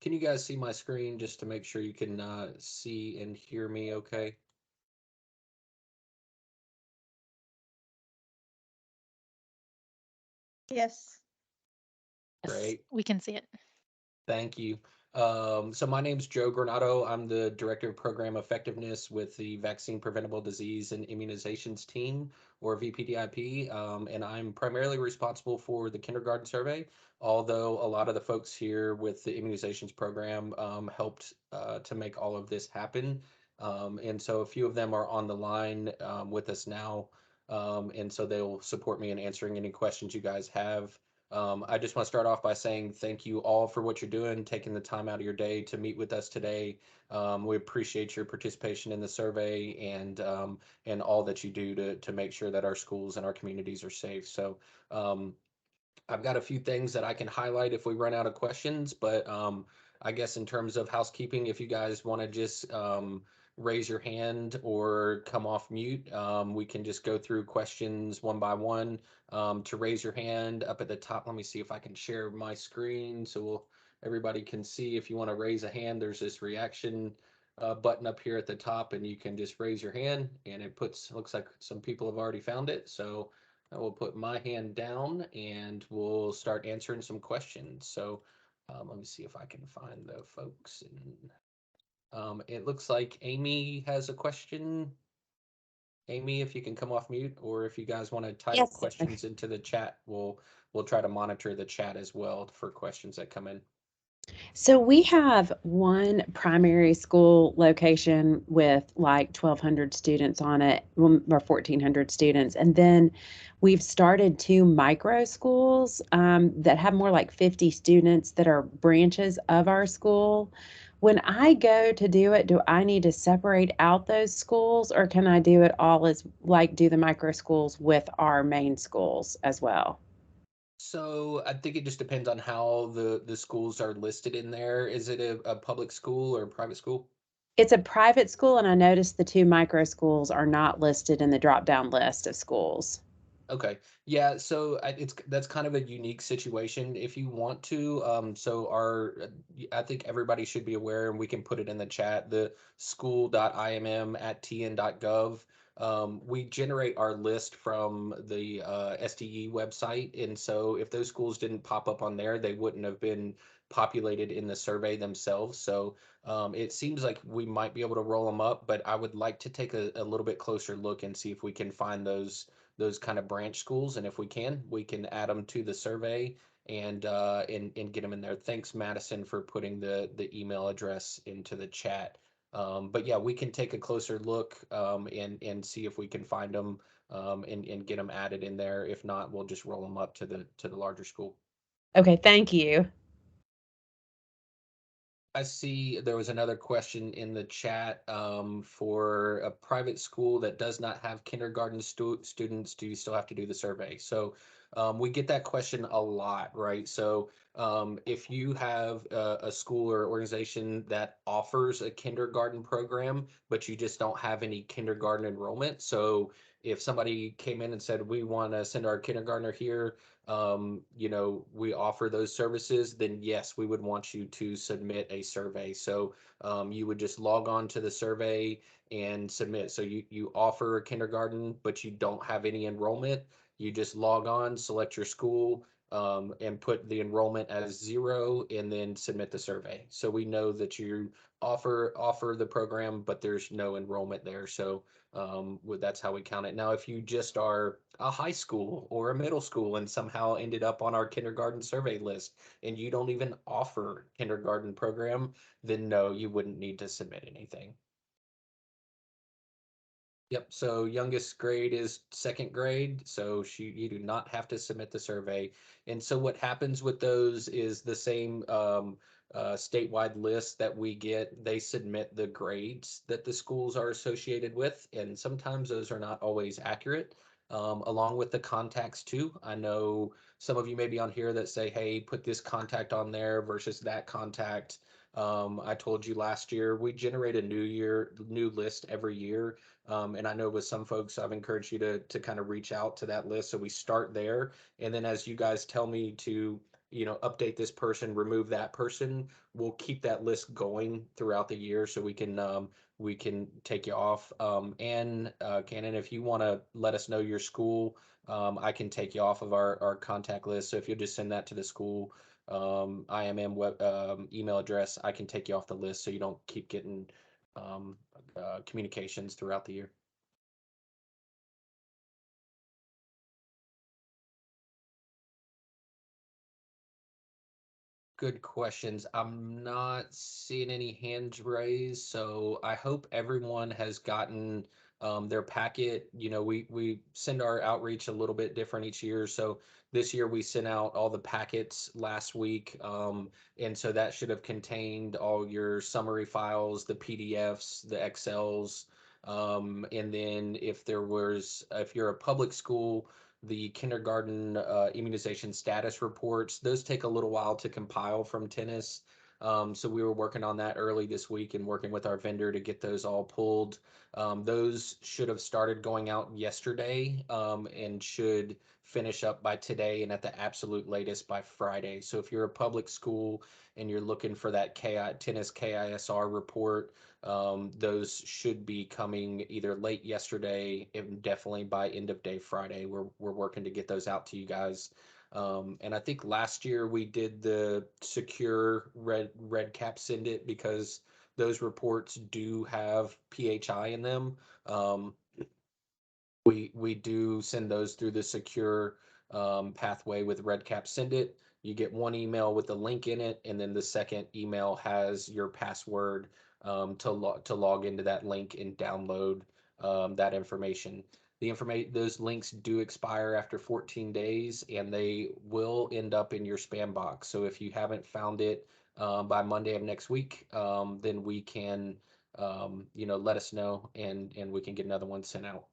Can you guys see my screen just to make sure you can see and hear me okay? Yes. Yes, Great. we can see it. Thank you. So my name's Joe Granado. I'm the Director of Program Effectiveness with the Vaccine Preventable Disease and Immunizations team, or VPDIP, and I'm primarily responsible for the kindergarten survey, although a lot of the folks here with the immunizations program helped to make all of this happen. And so a few of them are on the line with us now, and so they'll support me in answering any questions you guys have. I just want to start off by saying thank you all for what you're doing, taking the time out of your day to meet with us today. We appreciate your participation in the survey and all that you do to make sure that our schools and our communities are safe. So um, I've got a few things that I can highlight if we run out of questions, but I guess in terms of housekeeping, if you guys want to just raise your hand or come off mute, we can just go through questions one by one. To raise your hand up at the top, let me see if I can share my screen so everybody can see. If you want to raise a hand, there's this reaction button up here at the top, and you can just raise your hand, and it looks like some people have already found it. So I will put my hand down and we'll start answering some questions. So let me see if I can find the folks. And it looks like Amy has a question. Amy, if you can come off mute, or if you guys want to type Yes, sir. questions into the chat, we'll try to monitor the chat as well for questions that come in. So we have one primary school location with like 1,200 students on it, or 1,400 students. And then we've started two micro schools that have more like 50 students that are branches of our school. When I go to do it, do I need to separate out those schools, or can I do it all as like do the micro schools with our main schools as well? So I think it just depends on how the schools are listed in there. Is it a public school or a private school? It's a private school, and I noticed the two micro schools are not listed in the drop-down list of schools. Okay. Yeah, so that's kind of a unique situation. If you want to, so I think everybody should be aware, and we can put it in the chat, the school.imm@tn.gov. We generate our list from the SDE website, and so if those schools didn't pop up on there, they wouldn't have been populated in the survey themselves. So it seems like we might be able to roll them up, but I would like to take a little bit closer look and see if we can find those kind of branch schools, and if we can add them to the survey and get them in there. Thanks, Madison, for putting the email address into the chat. But yeah, we can take a closer look and see if we can find them and get them added in there. If not, we'll just roll them up to the larger school. Okay, thank you. I see there was another question in the chat for a private school that does not have kindergarten students. Do you still have to do the survey? So we get that question a lot, right? So if you have a school or organization that offers a kindergarten program, but you just don't have any kindergarten enrollment. So if somebody came in and said, we want to send our kindergartner here, we offer those services, then yes, we would want you to submit a survey. So you would just log on to the survey and submit. So you offer a kindergarten, but you don't have any enrollment. You just log on, select your school, and put the enrollment as 0, and then submit the survey. So we know that you offer the program, but there's no enrollment there. So that's how we count it. Now, if you just are a high school or a middle school and somehow ended up on our kindergarten survey list and you don't even offer kindergarten program, then no, you wouldn't need to submit anything. Yep. So youngest grade is second grade. So you do not have to submit the survey. And so what happens with those is the same statewide list that we get. They submit the grades that the schools are associated with, and sometimes those are not always accurate. Along with the contacts too. I know some of you may be on here that say, "Hey, put this contact on there versus that contact." I told you last year we generate a new list every year. And I know with some folks, I've encouraged you to kind of reach out to that list. So we start there. And then as you guys tell me to update this person, remove that person. We'll keep that list going throughout the year so we can take you off. And Cannon, if you want to let us know your school, I can take you off of our contact list. So if you'll just send that to the school IMM web email address, I can take you off the list so you don't keep getting um, communications throughout the year. Good questions. I'm not seeing any hands raised, so I hope everyone has gotten their packet. We send our outreach a little bit different each year. So this year we sent out all the packets last week, and so that should have contained all your summary files, the PDFs, the Excels, and then if you're a public school, the kindergarten immunization status reports. Those take a little while to compile from tennis. So we were working on that early this week and working with our vendor to get those all pulled. Those should have started going out yesterday and should finish up by today and at the absolute latest by Friday. So if you're a public school and you're looking for that tennis KISR report, those should be coming either late yesterday and definitely by end of day Friday. We're working to get those out to you guys. And I think last year we did the secure red cap send it because those reports do have PHI in them. Um, we do send those through the secure pathway with RedCap Send It. You get one email with the link in it, and then the second email has your password to log into that link and download that information. Those links do expire after 14 days, and they will end up in your spam box. So if you haven't found it by Monday of next week, then we can let us know, and we can get another one sent out.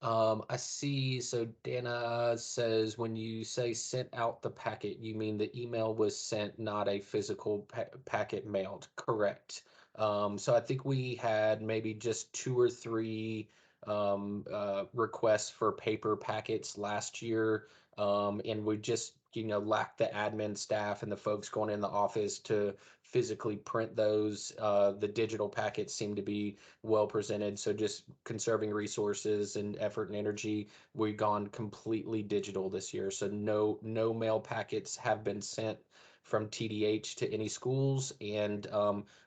I see. So Dana says when you say sent out the packet, you mean the email was sent, not a physical packet mailed. Correct. So I think we had maybe just two or three requests for paper packets last year, and we just lacked the admin staff and the folks going in the office to physically print those. The digital packets seem to be well presented. So just conserving resources and effort and energy, we've gone completely digital this year. So no mail packets have been sent from TDH to any schools, and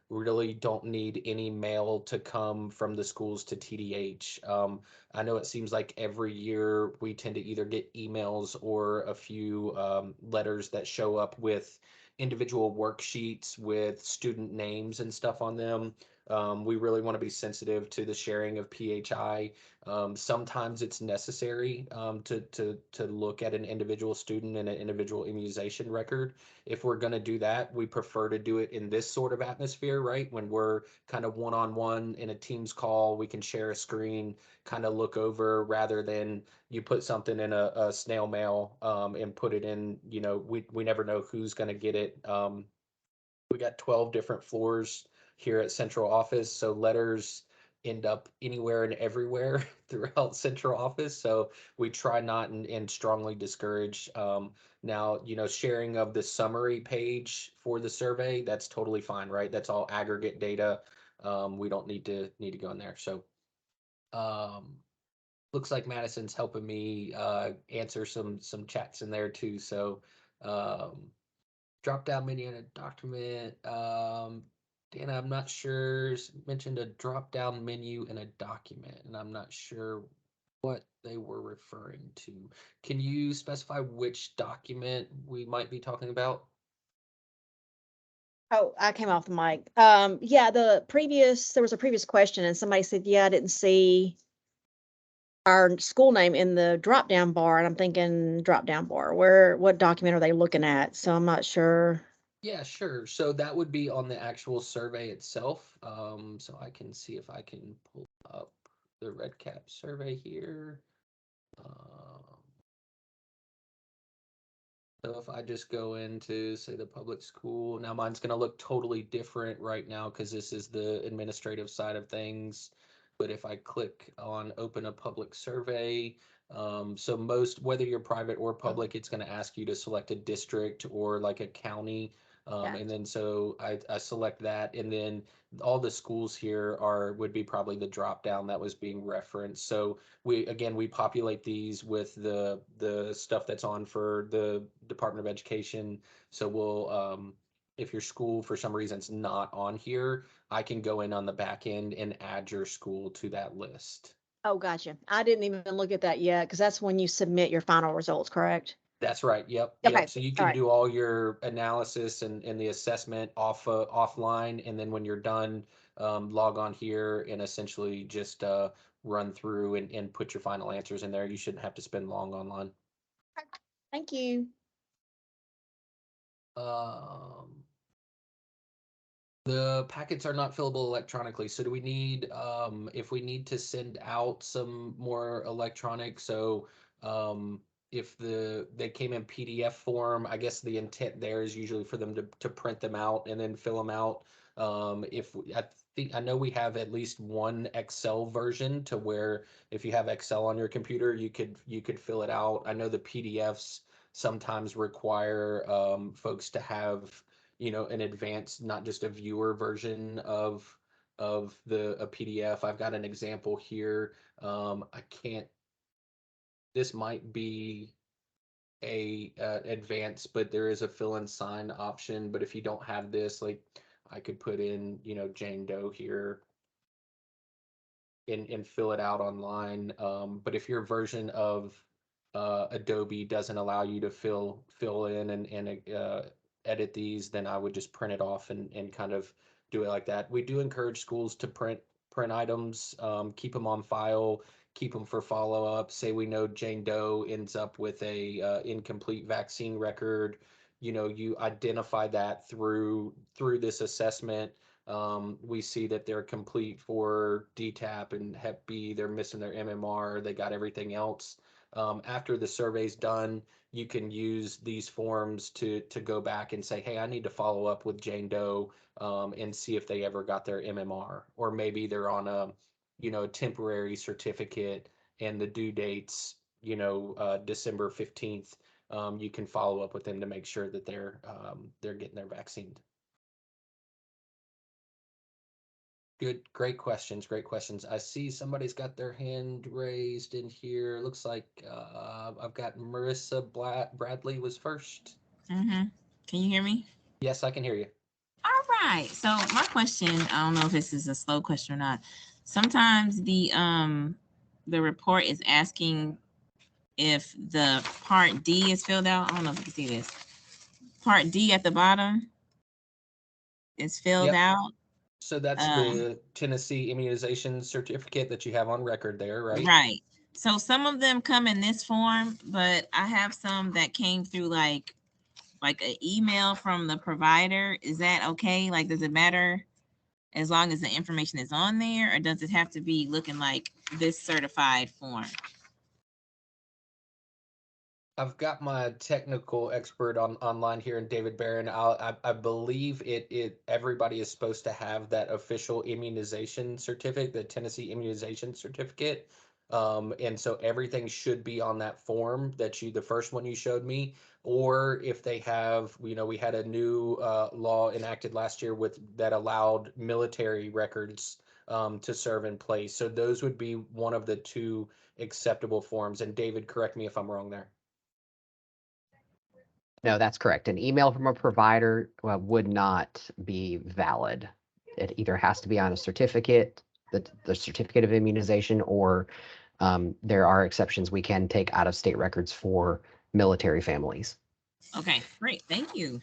really don't need any mail to come from the schools to TDH. I know it seems like every year we tend to either get emails or a few letters that show up with individual worksheets with student names and stuff on them. We really want to be sensitive to the sharing of PHI. Sometimes it's necessary to look at an individual student and an individual immunization record. If we're going to do that, we prefer to do it in this sort of atmosphere, right? When we're kind of one-on-one in a Teams call, we can share a screen, kind of look over rather than you put something in a snail mail and put it in, we never know who's going to get it. We got 12 different floors here at central office, so letters end up anywhere and everywhere throughout central office. So we try not and strongly discourage. Now, sharing of the summary page for the survey, that's totally fine, right? That's all aggregate data. We don't need to go in there. So um, looks like Madison's helping me answer some chats in there too. So um, drop down menu in a document. Dana, I'm not sure. Mentioned a drop down menu in a document, and I'm not sure what they were referring to. Can you specify which document we might be talking about? Oh, I came off the mic. Yeah, there was a previous question and somebody said, yeah, I didn't see our school name in the drop down bar. And I'm thinking drop down bar, what document are they looking at? So I'm not sure. Yeah, sure. So that would be on the actual survey itself. So I can see if I can pull up the red cap survey here. Um, So if I just go into, say, the public school, now mine's going to look totally different right now because this is the administrative side of things. But if I click on open a public survey, So whether you're private or public, it's going to ask you to select a district or like a county. And then so I select that, and then all the schools here would be probably the drop down that was being referenced. So we populate these with the stuff that's on for the Department of Education. So if your school for some reason is not on here, I can go in on the back end and add your school to that list. Oh, gotcha. I didn't even look at that yet because that's when you submit your final results, correct? That's right. Yep. Okay. Yep. So you All can right. do all your analysis and the assessment offline, and then when you're done, log on here and essentially just run through and put your final answers in there. You shouldn't have to spend long online. Thank you. Um, The packets are not fillable electronically. So do we need, if we need to send out some more electronic, so if they came in PDF form, I guess the intent there is usually for them to print them out and then fill them out. I know we have at least one Excel version to where if you have Excel on your computer, you could fill it out. I know the PDFs sometimes require folks to have an advanced, not just a viewer version of a PDF. I've got an example here. I can't. This might be a advanced, but there is a fill and sign option. But if you don't have this, like I could put in, Jane Doe here and fill it out online. But if your version of Adobe doesn't allow you to fill in and edit these, then I would just print it off and kind of do it like that. We do encourage schools to print items, keep them on file, keep them for follow up. Say we know Jane Doe ends up with a incomplete vaccine record. You identify that through this assessment. We see that they're complete for DTaP and Hep B. They're missing their MMR. They got everything else. After the survey's done, you can use these forms to go back and say, hey, I need to follow up with Jane Doe and see if they ever got their MMR, or maybe they're on a temporary certificate and the due date's December 15th. You can follow up with them to make sure that they're getting their vaccine. Good, great questions, great questions. I see somebody's got their hand raised in here. Looks like I've got Marissa Bradley was first. Can you hear me? Yes, I can hear you. All right. So my question, I don't know if this is a slow question or not. Sometimes the report is asking if the part D is filled out. I don't know if you can see this. Part D at the bottom is filled Yep. out. So that's the Tennessee immunization certificate that you have on record there, right? Right. So some of them come in this form, but I have some that came through like an email from the provider. Is that okay? Like, does it matter as long as the information is on there, or does it have to be looking like this certified form? I've got my technical expert online here, in David Barron. I believe everybody is supposed to have that official immunization certificate, the Tennessee immunization certificate. And so everything should be on that form the first one you showed me. Or if they have, we had a new law enacted last year that allowed military records to serve in place. So those would be one of the two acceptable forms. And David, correct me if I'm wrong there. No, that's correct. An email from a provider would not be valid. It either has to be on a certificate, the certificate of immunization, or there are exceptions we can take out of state records for military families. Okay, great. Thank you.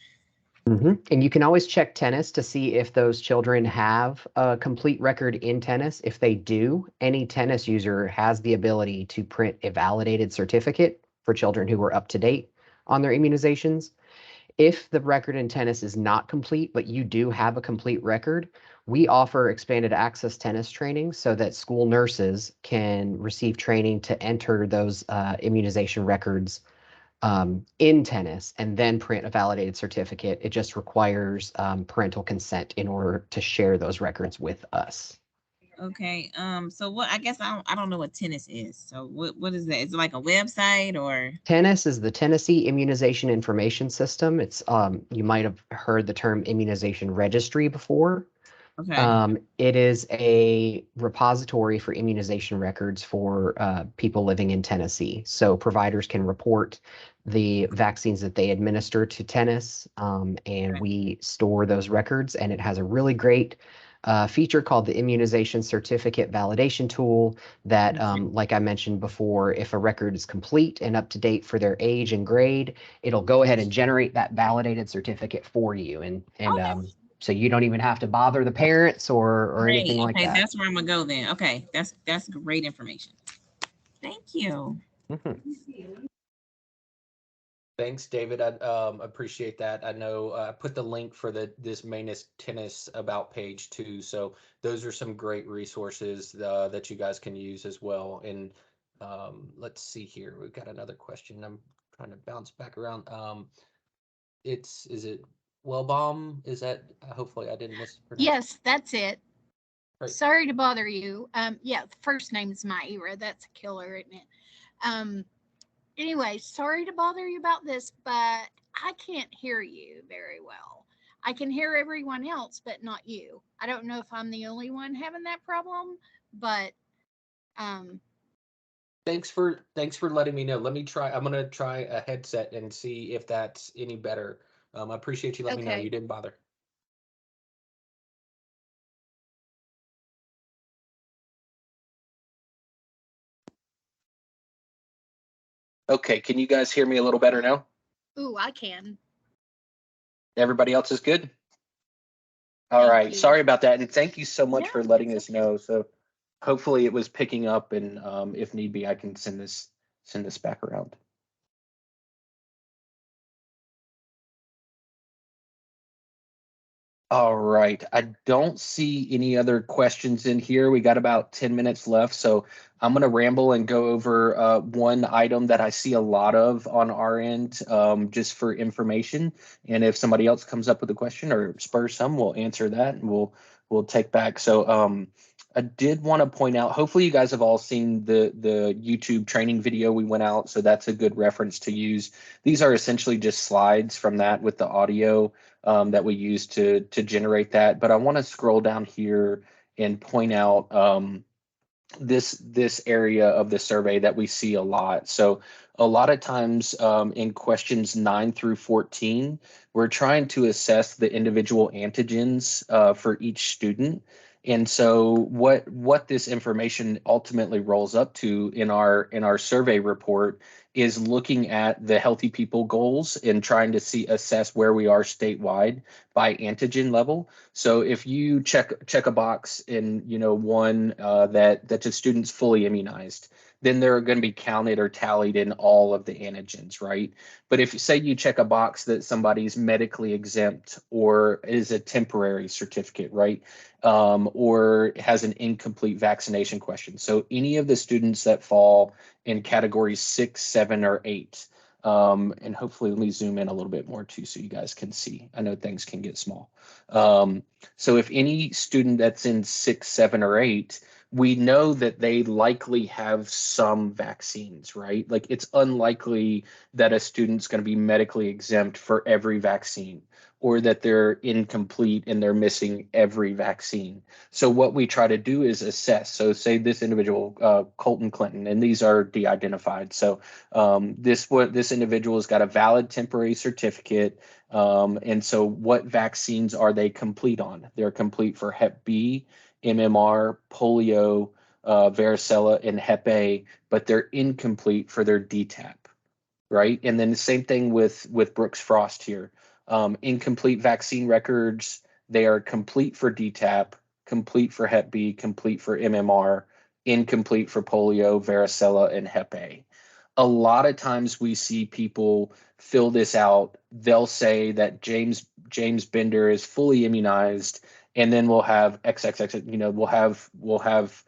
And you can always check tennis to see if those children have a complete record in tennis. If they do, any tennis user has the ability to print a validated certificate for children who are up to date on their immunizations. If the record in tennis is not complete, but you do have a complete record, we offer expanded access tennis training so that school nurses can receive training to enter those immunization records in tennis and then print a validated certificate. It just requires parental consent in order to share those records with us. Okay. So what? I guess I don't know what tennis is. So what is that? Is it like a website or? Tennis is the Tennessee Immunization Information System. It's you might have heard the term immunization registry before. Okay. It is a repository for immunization records for people living in Tennessee. So providers can report the vaccines that they administer to tennis, and Okay. we store those records. And it has a really great feature called the immunization certificate validation tool that, like I mentioned before, if a record is complete and up to date for their age and grade, it'll go ahead and generate that validated certificate for you. And Okay. so you don't even have to bother the parents or Great. anything like Okay, that. that's where I'm gonna go then. Okay, that's great information. Thank you. Mhm. Thanks, David. I appreciate that. I know I put the link for this Manus Tennis About page too. So those are some great resources that you guys can use as well. And let's see here. We've got another question. I'm trying to bounce back around. Is it Wellbaum? Is that hopefully I didn't mispronounce? Yes, that's it. Right. Sorry to bother you. Yeah, the first name is Myra. That's a killer, isn't it? Anyway, sorry to bother you about this, but I can't hear you very well. I can hear everyone else, but not you. I don't know if I'm the only one having that problem, but Thanks for letting me know. Let me try. I'm gonna try a headset and see if that's any better. I appreciate you letting me know. okay. You didn't bother. Okay, can you guys hear me a little better now? Ooh, I can. Everybody else is good? All Thank right. you. Sorry about that. And thank you so much No, for letting that's us know. So hopefully it was picking up, and if need be, I can send this back around. All right. I don't see any other questions in here. We got about 10 minutes left. So I'm going to ramble and go over one item that I see a lot of on our end, just for information. And if somebody else comes up with a question or spurs some, we'll answer that and we'll take back. So I did want to point out, hopefully you guys have all seen the YouTube training video we went out. So that's a good reference to use. These are essentially just slides from that with the audio that we use to generate that. But I want to scroll down here and point out this area of the survey that we see a lot. So a lot of times in questions 9 through 14, we're trying to assess the individual antigens for each student. And so what this information ultimately rolls up to in our survey report is looking at the healthy people goals and trying to assess where we are statewide by antigen level. So if you check a box in one that a student's fully immunized, then they're going to be counted or tallied in all of the antigens, right? But if you say you check a box that somebody's medically exempt or is a temporary certificate, right? Or has an incomplete vaccination question. So any of the students that fall in categories 6, 7, or 8. And hopefully let me zoom in a little bit more too so you guys can see. I know things can get small. So if any student that's in 6, 7, or 8, we know that they likely have some vaccines, right? Like it's unlikely that a student's going to be medically exempt for every vaccine or that they're incomplete and they're missing every vaccine. So what we try to do is assess. So say this individual, Colton Clinton, and these are de-identified. So this individual has got a valid temporary certificate. And so what vaccines are they complete on? They're complete for Hep B, MMR, polio, varicella, and Hep A, but they're incomplete for their DTaP, right? And then the same thing with Brooks Frost here. Incomplete vaccine records, they are complete for DTaP, complete for Hep B, complete for MMR, incomplete for polio, varicella, and Hep A. A lot of times we see people fill this out. They'll say that James Bender is fully immunized, and then we'll have XXX. We'll have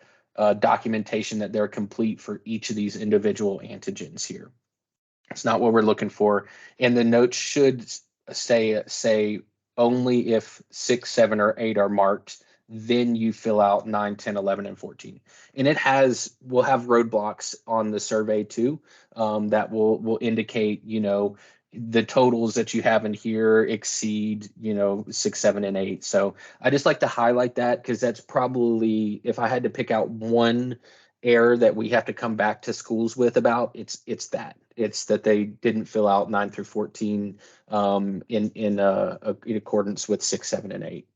documentation that they're complete for each of these individual antigens here. It's not what we're looking for. And the notes should say only if 6, 7, or 8 are marked then you fill out 9, 10, 11, and 14. And we'll have roadblocks on the survey too, that will indicate, the totals that you have in here exceed, 6, 7, and 8. So I just like to highlight that because that's probably, if I had to pick out one error that we have to come back to schools with about, it's that they didn't fill out 9 through 14 in accordance with 6, 7, and 8.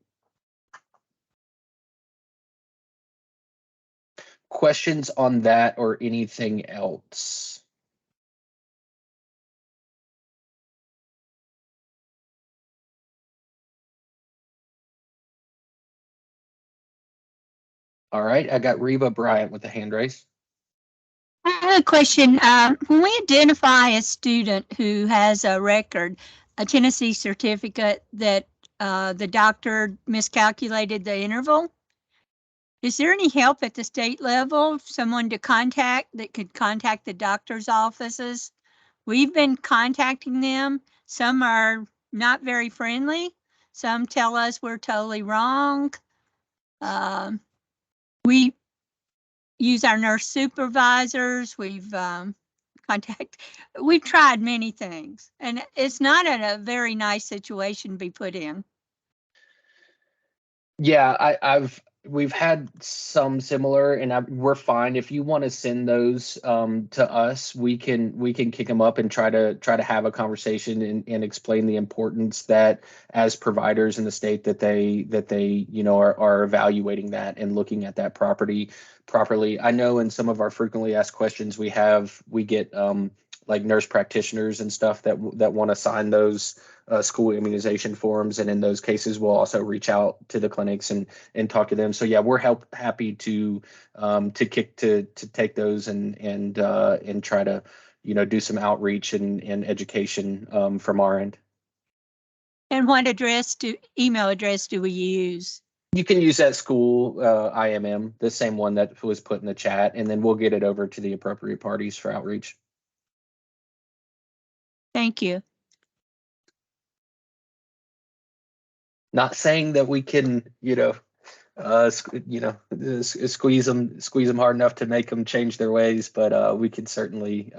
Questions on that or anything else? All right, I got Reba Bryant with the hand raise. I have a question. When we identify a student who has a record, a Tennessee certificate that the doctor miscalculated the interval, is there any help at the state level, someone to contact that could contact the doctor's offices? We've been contacting them. Some are not very friendly. Some tell us we're totally wrong. We use our nurse supervisors. We've tried many things, and it's not a very nice situation to be put in. Yeah, we've had some similar, and we're fine. If you want to send those to us, we can kick them up and try to have a conversation and explain the importance that as providers in the state that they are evaluating that and looking at that property properly. I know in some of our frequently asked questions we get like nurse practitioners and stuff that want to sign those school immunization forms, and in those cases we'll also reach out to the clinics and talk to them. So yeah, we're happy to take those and try to do some outreach and education from our end. And what email address do we use? You can use that school IMM, the same one that was put in the chat, and then we'll get it over to the appropriate parties for outreach. Thank you. Not saying that we can, squeeze them hard enough to make them change their ways, but we can certainly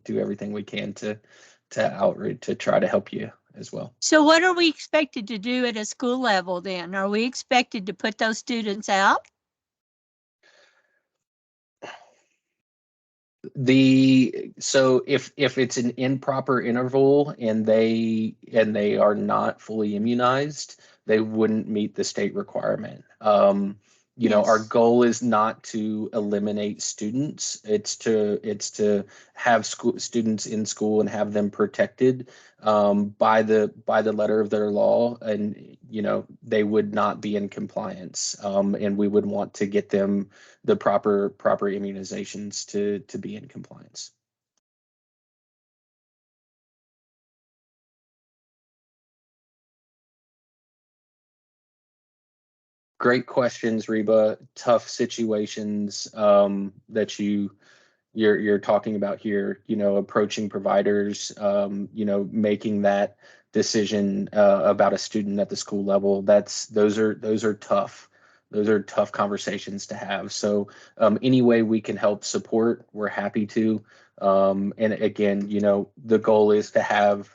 do everything we can to outreach to try to help you as well. So what are we expected to do at a school level then? Are we expected to put those students out? So if it's an improper interval and they are not fully immunized, they wouldn't meet the state requirement. Our goal is not to eliminate students. It's to have students in school and have them protected by the letter of their law, and they would not be in compliance, and we would want to get them the proper immunizations to be in compliance. Great questions, Reba. Tough situations that you're talking about here. Approaching providers, making that decision about a student at the school level. Those are tough. Those are tough conversations to have. So any way we can help support, we're happy to. And again, the goal is to have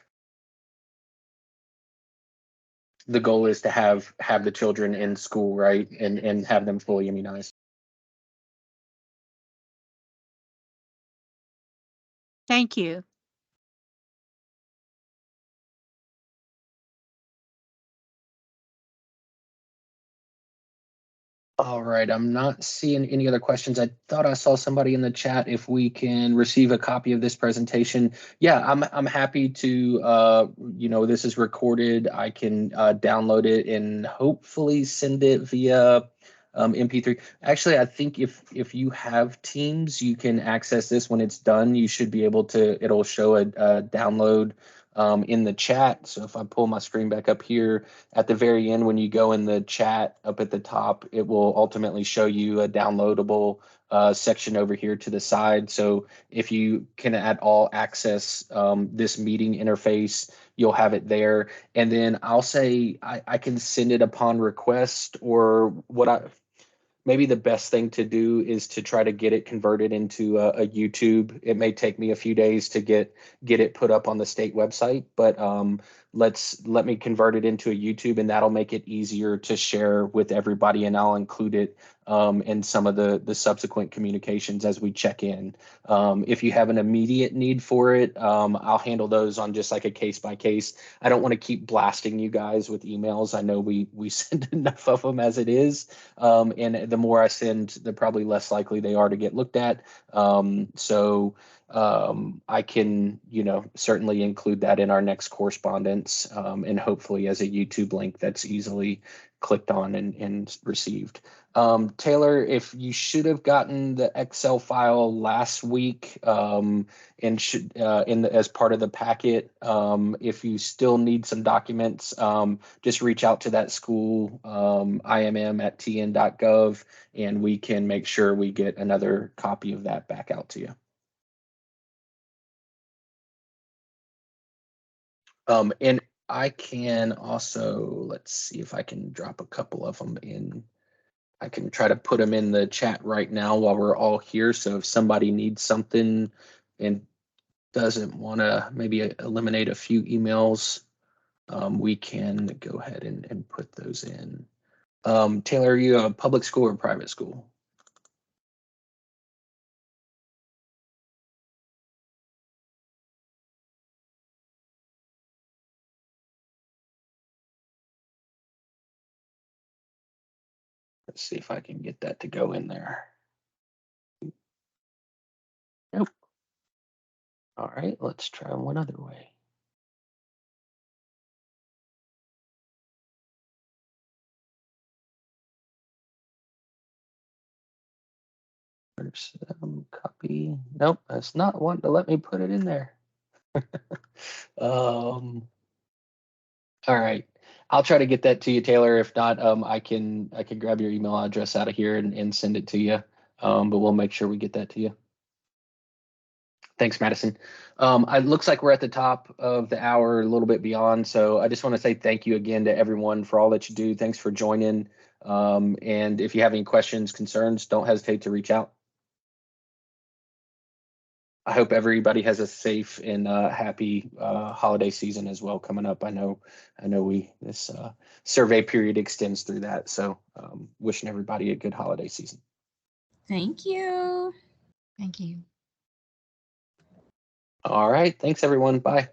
the children in school, right, and have them fully immunized. Thank you. All right, I'm not seeing any other questions. I thought I saw somebody in the chat if we can receive a copy of this presentation. Yeah, I'm happy to, this is recorded. I can download it and hopefully send it via MP3. Actually, I think if you have Teams, you can access this when it's done. You should be able to, it'll show a download in the chat. So if I pull my screen back up here at the very end, when you go in the chat up at the top, it will ultimately show you a downloadable section over here to the side. So if you can at all access this meeting interface, you'll have it there. And then I'll say I can send it upon request, or maybe the best thing to do is to try to get it converted into a YouTube. It may take me a few days to get it put up on the state website, but let me convert it into a YouTube, and that'll make it easier to share with everybody. And I'll include it in some of the subsequent communications as we check in. If you have an immediate need for it, I'll handle those on just like a case by case. I don't want to keep blasting you guys with emails. I know we send enough of them as it is. And the more I send, the probably less likely they are to get looked at. So I can, certainly include that in our next correspondence, and hopefully as a YouTube link that's easily clicked on and received. Taylor, if you should have gotten the Excel file last week, and as part of the packet, if you still need some documents, just reach out to that school, imm@tn.gov, and we can make sure we get another copy of that back out to you. And I can also, let's see if I can drop a couple of them in. I can try to put them in the chat right now while we're all here. So if somebody needs something and doesn't want to maybe eliminate a few emails, we can go ahead and put those in. Taylor, are you a public school or private school? Let's see if I can get that to go in there. Nope. All right, let's try one other way. There's copy. Nope, that's not wanting to let me put it in there. All right, I'll try to get that to you, Taylor. If not, I can grab your email address out of here and send it to you. But we'll make sure we get that to you. Thanks, Madison. It looks like we're at the top of the hour, a little bit beyond. So I just want to say thank you again to everyone for all that you do. Thanks for joining. And if you have any questions, concerns, don't hesitate to reach out. I hope everybody has a safe and happy holiday season as well coming up. I know this survey period extends through that. So wishing everybody a good holiday season. Thank you. Thank you. All right. Thanks, everyone. Bye.